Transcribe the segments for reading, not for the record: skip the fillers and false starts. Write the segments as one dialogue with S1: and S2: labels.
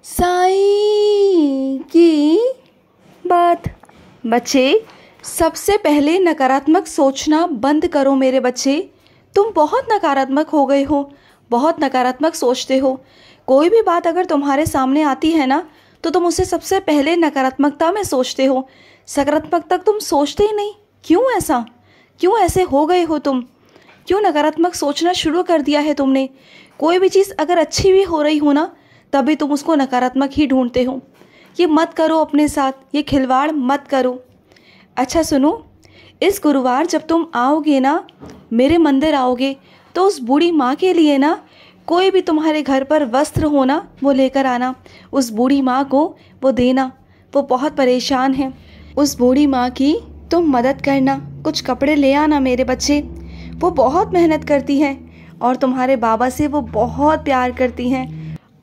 S1: साईं की बात। बच्चे, सबसे पहले नकारात्मक सोचना बंद करो मेरे बच्चे। तुम बहुत नकारात्मक हो गए हो, बहुत नकारात्मक सोचते हो। कोई भी बात अगर तुम्हारे सामने आती है ना, तो तुम उसे सबसे पहले नकारात्मकता में सोचते हो, सकारात्मक तक तुम सोचते ही नहीं। क्यों ऐसा? क्यों ऐसे हो गए हो तुम? क्यों नकारात्मक सोचना शुरू कर दिया है तुमने? कोई भी चीज़ अगर अच्छी भी हो रही हो ना, तभी तुम उसको नकारात्मक ही ढूंढते हो। ये मत करो अपने साथ, ये खिलवाड़ मत करो। अच्छा सुनो, इस गुरुवार जब तुम आओगे ना, मेरे मंदिर आओगे, तो उस बूढ़ी माँ के लिए ना कोई भी तुम्हारे घर पर वस्त्र हो ना, वो लेकर आना। उस बूढ़ी माँ को वो देना, वो बहुत परेशान है। उस बूढ़ी माँ की तुम मदद करना, कुछ कपड़े ले आना मेरे बच्चे। वो बहुत मेहनत करती हैं और तुम्हारे बाबा से वो बहुत प्यार करती हैं।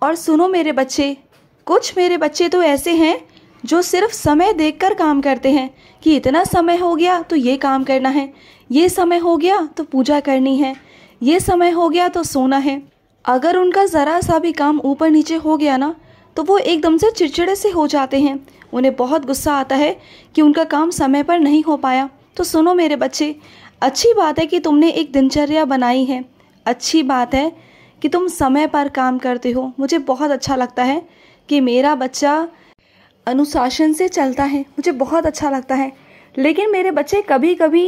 S1: और सुनो मेरे बच्चे, कुछ मेरे बच्चे तो ऐसे हैं जो सिर्फ समय देखकर काम करते हैं कि इतना समय हो गया तो ये काम करना है, ये समय हो गया तो पूजा करनी है, ये समय हो गया तो सोना है। अगर उनका ज़रा सा भी काम ऊपर नीचे हो गया ना, तो वो एकदम से चिड़चिड़े से हो जाते हैं। उन्हें बहुत गुस्सा आता है कि उनका काम समय पर नहीं हो पाया। तो सुनो मेरे बच्चे, अच्छी बात है कि तुमने एक दिनचर्या बनाई है, अच्छी बात है कि तुम समय पर काम करते हो। मुझे बहुत अच्छा लगता है कि मेरा बच्चा अनुशासन से चलता है, मुझे बहुत अच्छा लगता है। लेकिन मेरे बच्चे, कभी कभी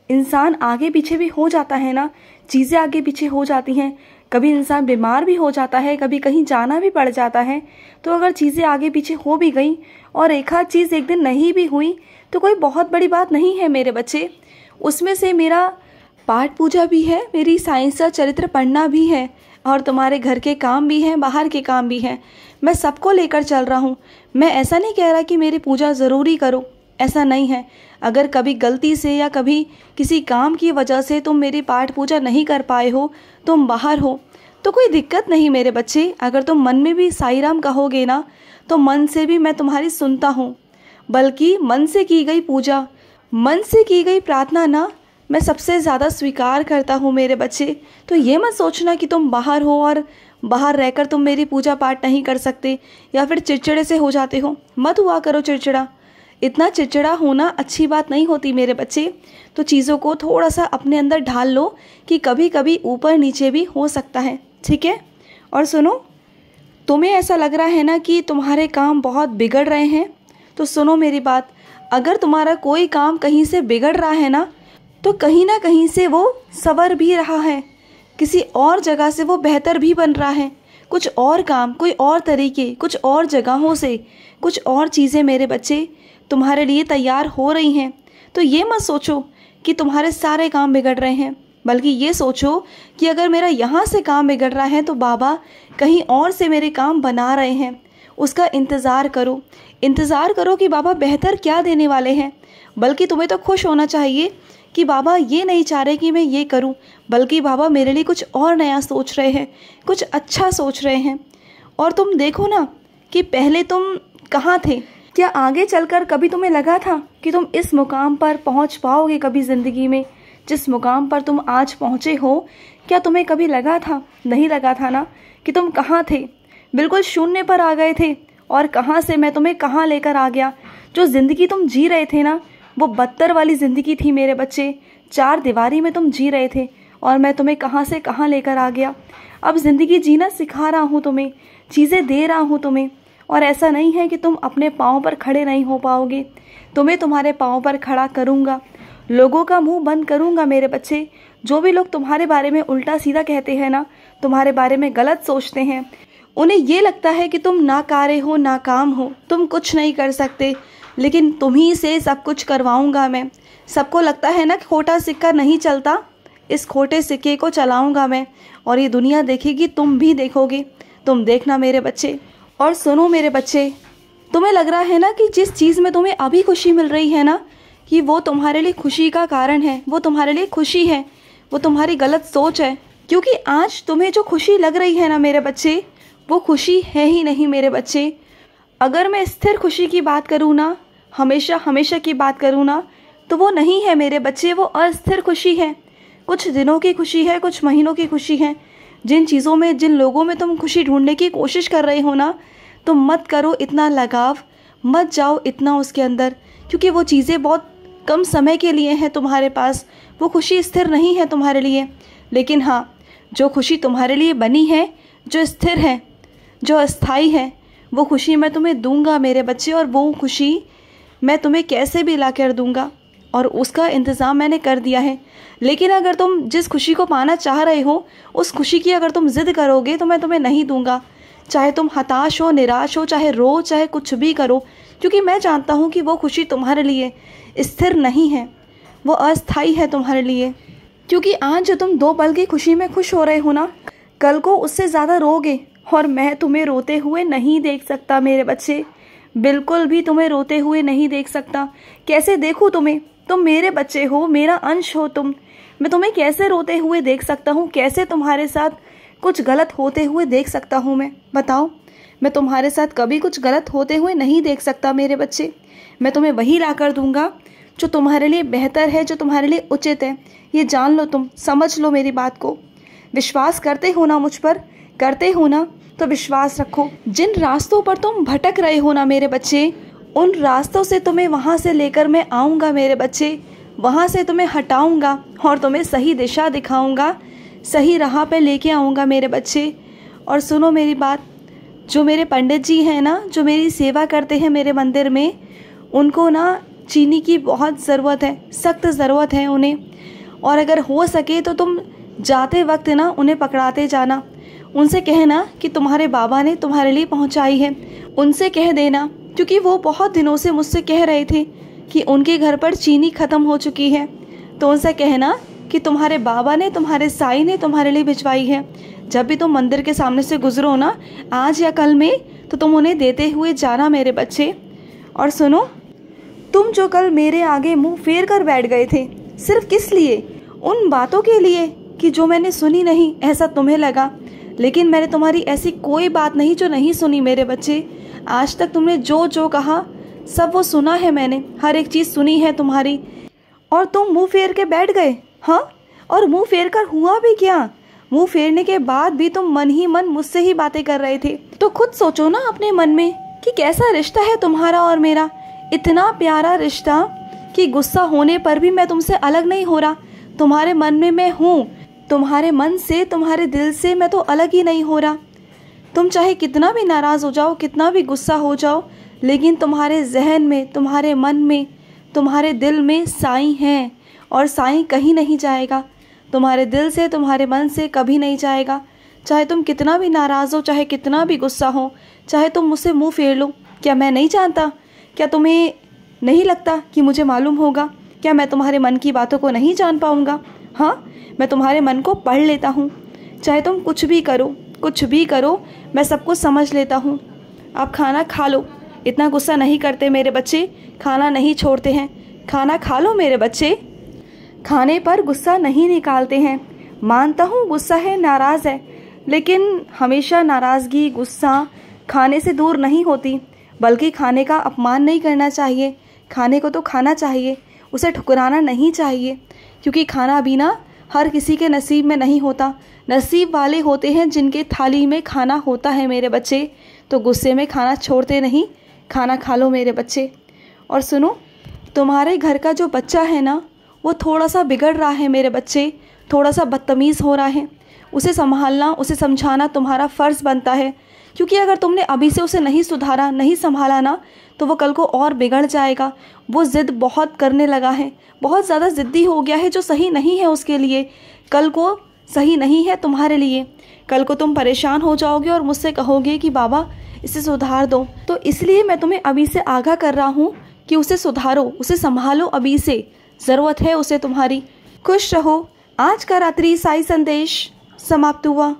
S1: इंसान आगे पीछे भी हो जाता है ना, चीज़ें आगे पीछे हो जाती हैं। कभी इंसान बीमार भी हो जाता है, कभी कहीं जाना भी पड़ जाता है। तो अगर चीज़ें आगे पीछे हो भी गई और एक आध चीज़ एक दिन नहीं भी हुई, तो कोई बहुत बड़ी बात नहीं है मेरे बच्चे। उसमें से मेरा पाठ पूजा भी है, मेरी साइंस का चरित्र पढ़ना भी है, और तुम्हारे घर के काम भी हैं, बाहर के काम भी हैं। मैं सबको लेकर चल रहा हूँ। मैं ऐसा नहीं कह रहा कि मेरी पूजा ज़रूरी करो, ऐसा नहीं है। अगर कभी गलती से या कभी किसी काम की वजह से तुम मेरी पाठ पूजा नहीं कर पाए हो, तुम बाहर हो, तो कोई दिक्कत नहीं मेरे बच्चे। अगर तुम मन में भी साईं राम कहोगे ना, तो मन से भी मैं तुम्हारी सुनता हूँ। बल्कि मन से की गई पूजा, मन से की गई प्रार्थना ना, मैं सबसे ज़्यादा स्वीकार करता हूँ मेरे बच्चे। तो ये मत सोचना कि तुम बाहर हो और बाहर रहकर तुम मेरी पूजा पाठ नहीं कर सकते या फिर चिड़चिड़े से हो जाते हो। मत हुआ करो चिड़चिड़ा। इतना चिड़चिड़ा होना अच्छी बात नहीं होती मेरे बच्चे। तो चीज़ों को थोड़ा सा अपने अंदर ढाल लो कि कभी कभी ऊपर नीचे भी हो सकता है, ठीक है? और सुनो, तुम्हें ऐसा लग रहा है ना कि तुम्हारे काम बहुत बिगड़ रहे हैं, तो सुनो मेरी बात। अगर तुम्हारा कोई काम कहीं से बिगड़ रहा है ना, तो कहीं ना कहीं से वो संवर भी रहा है, किसी और जगह से वो बेहतर भी बन रहा है। कुछ और काम, कोई और तरीके, कुछ और जगहों से कुछ और चीज़ें मेरे बच्चे तुम्हारे लिए तैयार हो रही हैं। तो ये मत सोचो कि तुम्हारे सारे काम बिगड़ रहे हैं, बल्कि ये सोचो कि अगर मेरा यहाँ से काम बिगड़ रहा है तो बाबा कहीं और से मेरे काम बना रहे हैं। उसका इंतज़ार करो, इंतज़ार करो कि बाबा बेहतर क्या देने वाले हैं। बल्कि तुम्हें तो खुश होना चाहिए कि बाबा ये नहीं चाह रहे कि मैं ये करूं, बल्कि बाबा मेरे लिए कुछ और नया सोच रहे हैं, कुछ अच्छा सोच रहे हैं। और तुम देखो ना कि पहले तुम कहाँ थे। क्या आगे चलकर कभी तुम्हें लगा था कि तुम इस मुकाम पर पहुँच पाओगे कभी ज़िंदगी में? जिस मुकाम पर तुम आज पहुँचे हो, क्या तुम्हें कभी लगा था? नहीं लगा था ना कि तुम कहाँ थे। बिल्कुल शून्य पर आ गए थे, और कहाँ से मैं तुम्हें कहाँ लेकर आ गया। जो ज़िंदगी तुम जी रहे थे ना, वो बदतर वाली ज़िंदगी थी मेरे बच्चे। चार दीवारी में तुम जी रहे थे और मैं तुम्हें कहाँ से कहाँ लेकर आ गया। अब ज़िंदगी जीना सिखा रहा हूँ तुम्हें, चीज़ें दे रहा हूँ तुम्हें। और ऐसा नहीं है कि तुम अपने पाँव पर खड़े नहीं हो पाओगे, तुम्हें तुम्हारे पाँव पर खड़ा करूँगा। लोगों का मुंह बंद करूँगा मेरे बच्चे। जो भी लोग तुम्हारे बारे में उल्टा सीधा कहते हैं ना, तुम्हारे बारे में गलत सोचते हैं, उन्हें ये लगता है कि तुम नाकारे हो, नाकाम हो, तुम कुछ नहीं कर सकते। लेकिन तुम्ही से सब कुछ करवाऊंगा मैं। सबको लगता है ना कि खोटा सिक्का नहीं चलता, इस खोटे सिक्के को चलाऊंगा मैं, और ये दुनिया देखेगी, तुम भी देखोगे। तुम देखना मेरे बच्चे। और सुनो मेरे बच्चे, तुम्हें लग रहा है ना कि जिस चीज़ में तुम्हें अभी खुशी मिल रही है ना, कि वो तुम्हारे लिए खुशी का कारण है, वो तुम्हारे लिए खुशी है, वो तुम्हारी गलत सोच है। क्योंकि आज तुम्हें जो खुशी लग रही है ना मेरे बच्चे, वो खुशी है ही नहीं मेरे बच्चे। अगर मैं स्थिर खुशी की बात करूँ ना, हमेशा हमेशा की बात करूँ ना, तो वो नहीं है मेरे बच्चे, वो अस्थिर खुशी है। कुछ दिनों की खुशी है, कुछ महीनों की खुशी है। जिन चीज़ों में, जिन लोगों में तुम खुशी ढूंढने की कोशिश कर रहे हो ना, तुम मत करो इतना लगाव, मत जाओ इतना उसके अंदर, क्योंकि वो चीज़ें बहुत कम समय के लिए हैं तुम्हारे पास। वो खुशी स्थिर नहीं है तुम्हारे लिए। लेकिन हाँ, जो खुशी तुम्हारे लिए बनी है, जो स्थिर है, जो अस्थाई है, वो खुशी मैं तुम्हें दूंगा मेरे बच्चे। और वो खुशी मैं तुम्हें कैसे भी ला कर दूँगा, और उसका इंतज़ाम मैंने कर दिया है। लेकिन अगर तुम जिस खुशी को पाना चाह रहे हो, उस खुशी की अगर तुम ज़िद करोगे तो मैं तुम्हें नहीं दूंगा। चाहे तुम हताश हो, निराश हो, चाहे रो, चाहे कुछ भी करो, क्योंकि मैं जानता हूँ कि वो खुशी तुम्हारे लिए स्थिर नहीं है, वो अस्थाई है तुम्हारे लिए। क्योंकि आज जो तुम 2 पल की खुशी में खुश हो रहे हो ना, कल को उससे ज़्यादा रोगे। और मैं तुम्हें रोते हुए नहीं देख सकता मेरे बच्चे, बिल्कुल भी तुम्हें रोते हुए नहीं देख सकता। कैसे देखूँ तुम्हें? तुम मेरे बच्चे हो, मेरा अंश हो तुम। मैं तुम्हें कैसे रोते हुए देख सकता हूँ? कैसे तुम्हारे साथ कुछ गलत होते हुए देख सकता हूँ मैं? बताओ। मैं तुम्हारे साथ कभी कुछ गलत होते हुए नहीं देख सकता मेरे बच्चे। मैं तुम्हें वही ला कर दूंगा जो तुम्हारे लिए बेहतर है, जो तुम्हारे लिए उचित है। ये जान लो, तुम समझ लो मेरी बात को। विश्वास करते हो ना मुझ पर? करते हो ना? तो विश्वास रखो। जिन रास्तों पर तुम भटक रहे हो ना मेरे बच्चे, उन रास्तों से तुम्हें वहाँ से लेकर मैं आऊँगा मेरे बच्चे। वहाँ से तुम्हें हटाऊँगा और तुम्हें सही दिशा दिखाऊँगा, सही राह पे लेके आऊँगा मेरे बच्चे। और सुनो मेरी बात, जो मेरे पंडित जी हैं ना, जो मेरी सेवा करते हैं मेरे मंदिर में, उनको ना चीनी की बहुत ज़रूरत है, सख्त ज़रूरत है उन्हें। और अगर हो सके तो तुम जाते वक्त ना उन्हें पकड़ाते जाना। उनसे कहना कि तुम्हारे बाबा ने तुम्हारे लिए पहुंचाई है। उनसे कह देना, क्योंकि वो बहुत दिनों से मुझसे कह रहे थे कि उनके घर पर चीनी ख़त्म हो चुकी है। तो उनसे कहना कि तुम्हारे बाबा ने, तुम्हारे साईं ने तुम्हारे लिए भिजवाई है। जब भी तुम मंदिर के सामने से गुजरो ना, आज या कल में, तो तुम उन्हें देते हुए जाना मेरे बच्चे। और सुनो, तुम जो कल मेरे आगे मुंह फेर कर बैठ गए थे, सिर्फ किस लिए? उन बातों के लिए कि जो मैंने सुनी नहीं, ऐसा तुम्हें लगा। लेकिन मैंने तुम्हारी ऐसी कोई बात नहीं जो नहीं सुनी मेरे बच्चे। आज तक तुमने जो जो कहा सब वो सुना है मैंने, हर एक चीज़ सुनी है तुम्हारी। और तुम मुंह फेर के बैठ गए। हाँ, और मुंह फेर कर हुआ भी क्या? मुंह फेरने के बाद भी तुम मन ही मन मुझसे ही बातें कर रहे थे। तो खुद सोचो ना अपने मन में कि कैसा रिश्ता है तुम्हारा और मेरा। इतना प्यारा रिश्ता कि गुस्सा होने पर भी मैं तुमसे अलग नहीं हो रहा। तुम्हारे मन में मैं हूँ, तुम्हारे मन से, तुम्हारे दिल से मैं तो अलग ही नहीं हो रहा। तुम चाहे कितना भी नाराज़ हो जाओ, कितना भी गुस्सा हो जाओ, लेकिन तुम्हारे जहन में, तुम्हारे मन में, तुम्हारे दिल में साईं हैं। और साईं कहीं नहीं जाएगा, तुम्हारे दिल से, तुम्हारे मन से कभी नहीं जाएगा। चाहे तुम कितना भी नाराज़ हो, चाहे कितना भी गुस्सा हो, चाहे तुम मुझसे मुंह फेर लो, क्या मैं नहीं जानता? क्या तुम्हें नहीं लगता कि मुझे मालूम होगा? क्या मैं तुम्हारे मन की बातों को नहीं जान पाऊँगा? हाँ, मैं तुम्हारे मन को पढ़ लेता हूँ। चाहे तुम कुछ भी करो, कुछ भी करो, मैं सब कुछ समझ लेता हूँ। आप खाना खा लो, इतना गुस्सा नहीं करते मेरे बच्चे, खाना नहीं छोड़ते हैं। खाना खा लो मेरे बच्चे, खाने पर गुस्सा नहीं निकालते हैं। मानता हूँ गुस्सा है, नाराज़ है, लेकिन हमेशा नाराज़गी, गुस्सा खाने से दूर नहीं होती। बल्कि खाने का अपमान नहीं करना चाहिए। खाने को तो खाना चाहिए, उसे ठुकराना नहीं चाहिए। क्योंकि खाना भी ना हर किसी के नसीब में नहीं होता। नसीब वाले होते हैं जिनके थाली में खाना होता है मेरे बच्चे। तो गुस्से में खाना छोड़ते नहीं, खाना खा लो मेरे बच्चे। और सुनो, तुम्हारे घर का जो बच्चा है ना, वो थोड़ा सा बिगड़ रहा है मेरे बच्चे, थोड़ा सा बदतमीज़ हो रहा है। उसे संभालना, उसे समझाना तुम्हारा फ़र्ज़ बनता है। क्योंकि अगर तुमने अभी से उसे नहीं सुधारा, नहीं संभाला ना, तो वो कल को और बिगड़ जाएगा। वो ज़िद बहुत करने लगा है, बहुत ज़्यादा ज़िद्दी हो गया है, जो सही नहीं है उसके लिए। कल को सही नहीं है तुम्हारे लिए। कल को तुम परेशान हो जाओगे और मुझसे कहोगे कि बाबा इसे सुधार दो। तो इसलिए मैं तुम्हें अभी से आगाह कर रहा हूँ कि उसे सुधारो, उसे संभालो अभी से। ज़रूरत है उसे तुम्हारी। खुश रहो। आज का रात्रि साई संदेश समाप्त हुआ।